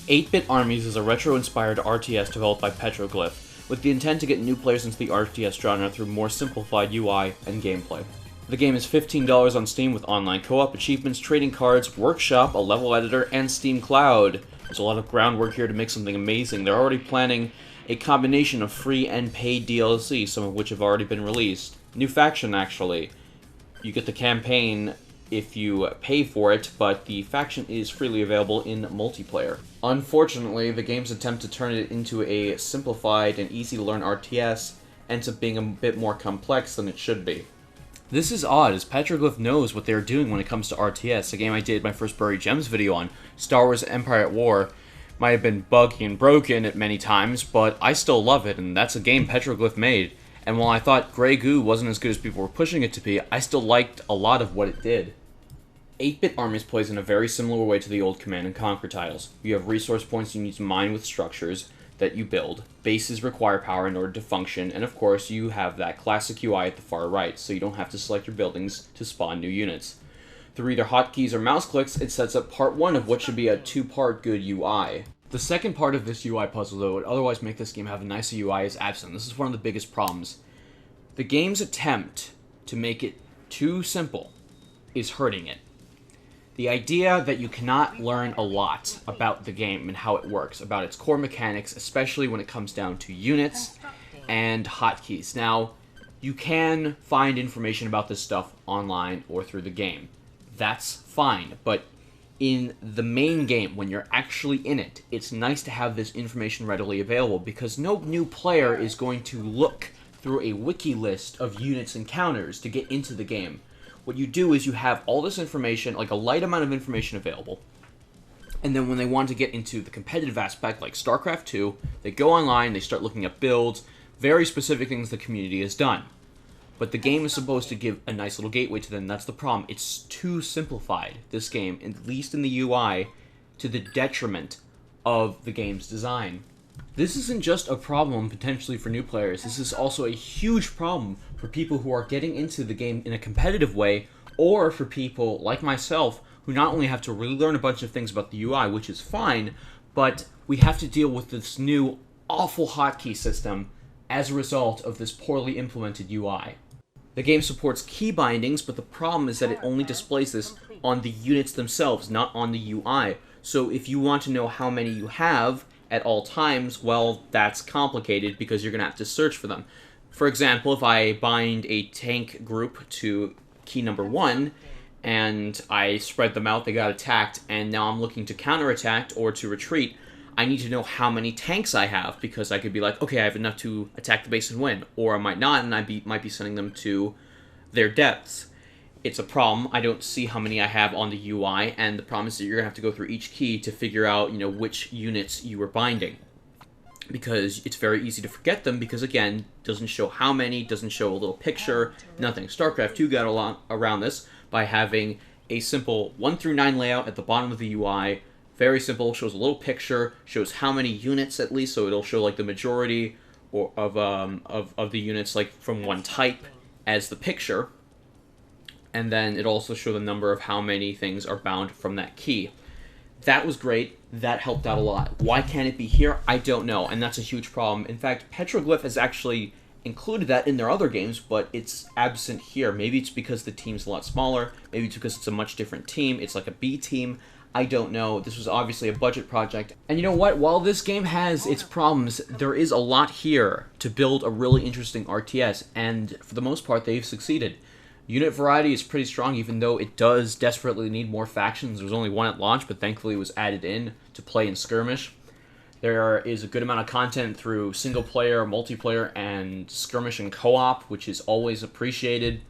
8-Bit Armies is a retro-inspired RTS developed by Petroglyph, with the intent to get new players into the RTS genre through more simplified UI and gameplay. The game is $15 on Steam with online co-op, achievements, trading cards, workshop, a level editor, and Steam Cloud. There's a lot of groundwork here to make something amazing. They're already planning a combination of free and paid DLC, some of which have already been released. New faction, actually. You get the campaign if you pay for it, but the faction is freely available in multiplayer. Unfortunately, the game's attempt to turn it into a simplified and easy-to-learn RTS ends up being a bit more complex than it should be. This is odd, as Petroglyph knows what they're doing when it comes to RTS. The game I did my first Burried Gems video on, Star Wars Empire at War, might have been buggy and broken at many times, but I still love it, and that's a game Petroglyph made. And while I thought Grey Goo wasn't as good as people were pushing it to be, I still liked a lot of what it did. 8-Bit Armies plays in a very similar way to the old Command & Conquer titles. You have resource points you need to mine with structures that you build. Bases require power in order to function, and of course you have that classic UI at the far right, so you don't have to select your buildings to spawn new units. Through either hotkeys or mouse clicks, it sets up part one of what should be a two-part good UI. The second part of this UI puzzle, though, would otherwise make this game have a nicer UI, is absent. This is one of the biggest problems. The game's attempt to make it too simple is hurting it. The idea that you cannot learn a lot about the game and how it works, about its core mechanics, especially when it comes down to units and hotkeys. Now, you can find information about this stuff online or through the game. That's fine, but in the main game, when you're actually in it, it's nice to have this information readily available, because no new player is going to look through a wiki list of units and counters to get into the game. What you do is you have all this information, like a light amount of information available, and then when they want to get into the competitive aspect, like StarCraft 2, they go online, they start looking at builds, very specific things the community has done. But the game is supposed to give a nice little gateway to them. That's the problem. It's too simplified, this game, at least in the UI, to the detriment of the game's design. This isn't just a problem potentially for new players. This is also a huge problem for people who are getting into the game in a competitive way, or for people like myself who not only have to relearn a bunch of things about the UI, which is fine, but we have to deal with this new awful hotkey system as a result of this poorly implemented UI. The game supports key bindings, but the problem is that it only displays this on the units themselves, not on the UI. So if you want to know how many you have at all times, well, that's complicated because you're going to have to search for them. For example, if I bind a tank group to key number 1, and I spread them out, they got attacked, and now I'm looking to counterattack or to retreat, I need to know how many tanks I have, because I could be like, okay, I have enough to attack the base and win, or I might not, and I might be sending them to their depths. It's a problem. I don't see how many I have on the UI, and the problem is that you're going to have to go through each key to figure out, which units you were binding. Because it's very easy to forget them, because again, doesn't show how many, doesn't show a little picture, nothing. StarCraft 2 got a lot around this by having a simple 1 through 9 layout at the bottom of the UI. Very simple, shows a little picture, shows how many units at least, so it'll show like the majority of the units like from one type as the picture. And then it also show the number of how many things are bound from that key. That was great. That helped out a lot. Why can't it be here? I don't know, and that's a huge problem. In fact, Petroglyph has actually included that in their other games, but it's absent here. Maybe it's because the team's a lot smaller. Maybe it's because it's a much different team. It's like a B team. I don't know. This was obviously a budget project. And you know what? While this game has its problems, there is a lot here to build a really interesting RTS, and for the most part, they've succeeded. Unit variety is pretty strong, even though it does desperately need more factions. There was only one at launch, but thankfully it was added in to play in skirmish. There is a good amount of content through single-player, multiplayer, and skirmish and co-op, which is always appreciated.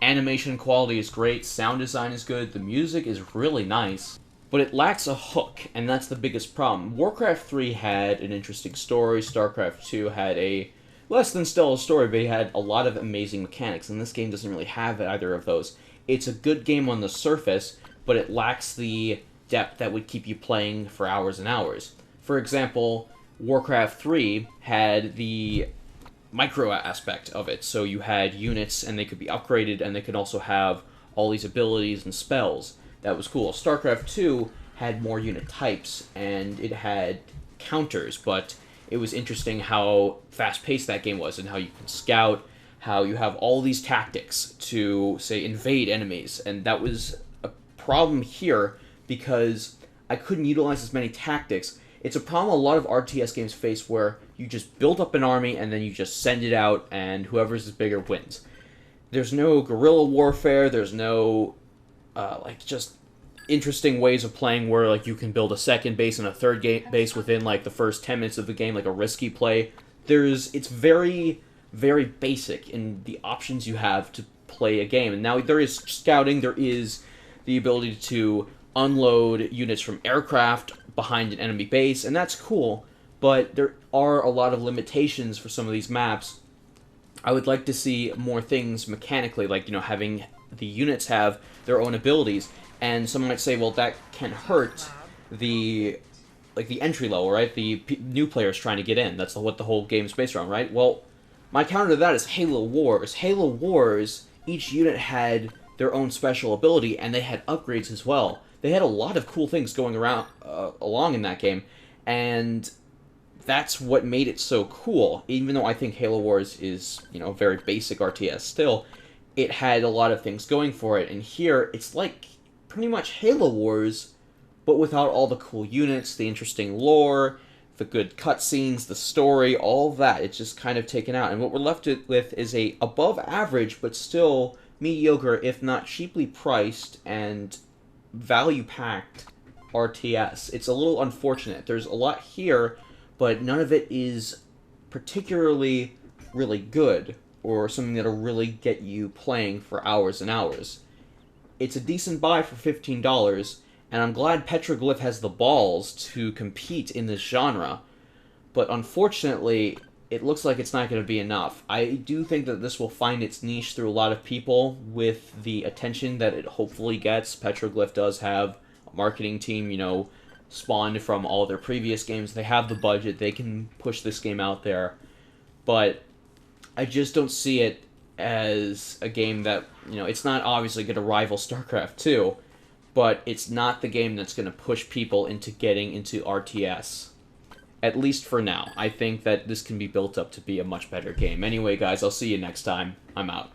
Animation quality is great, sound design is good, the music is really nice. But it lacks a hook, and that's the biggest problem. Warcraft 3 had an interesting story, StarCraft 2 had a less than stellar story, but it had a lot of amazing mechanics, and this game doesn't really have either of those. It's a good game on the surface, but it lacks the depth that would keep you playing for hours and hours. For example, Warcraft 3 had the micro aspect of it, so you had units, and they could be upgraded, and they could also have all these abilities and spells. That was cool. StarCraft 2 had more unit types, and it had counters, but it was interesting how fast-paced that game was, and how you can scout, how you have all these tactics to, say, invade enemies, and that was a problem here, because I couldn't utilize as many tactics. It's a problem a lot of RTS games face, where you just build up an army, and then you just send it out, and whoever's bigger wins. There's no guerrilla warfare, there's no, just interesting ways of playing where, like, you can build a second base and a third base within, like, the first 10 minutes of the game, like a risky play. It's very, very basic in the options you have to play a game. And now there is scouting, there is the ability to unload units from aircraft behind an enemy base, and that's cool, but there are a lot of limitations for some of these maps. I would like to see more things mechanically, like, having the units have their own abilities, and someone might say, well, that can hurt the entry level, right? The new players trying to get in. That's what the whole game is based around, right? Well, my counter to that is Halo Wars. Halo Wars, each unit had their own special ability, and they had upgrades as well. They had a lot of cool things going around along in that game, and that's what made it so cool. Even though I think Halo Wars is, a very basic RTS still, it had a lot of things going for it. And here, it's like pretty much Halo Wars, but without all the cool units, the interesting lore, the good cutscenes, the story, all of that. It's just kind of taken out. And what we're left with is a above average, but still mediocre, if not cheaply priced, and value-packed RTS. It's a little unfortunate. There's a lot here, but none of it is particularly really good, or something that'll really get you playing for hours and hours. It's a decent buy for $15, and I'm glad Petroglyph has the balls to compete in this genre, but unfortunately, it looks like it's not going to be enough. I do think that this will find its niche through a lot of people with the attention that it hopefully gets. Petroglyph does have a marketing team, spawned from all their previous games. They have the budget. They can push this game out there. But I just don't see it as a game that, it's not obviously going to rival StarCraft 2, but it's not the game that's going to push people into getting into RTS. At least for now. I think that this can be built up to be a much better game. Anyway, guys, I'll see you next time. I'm out.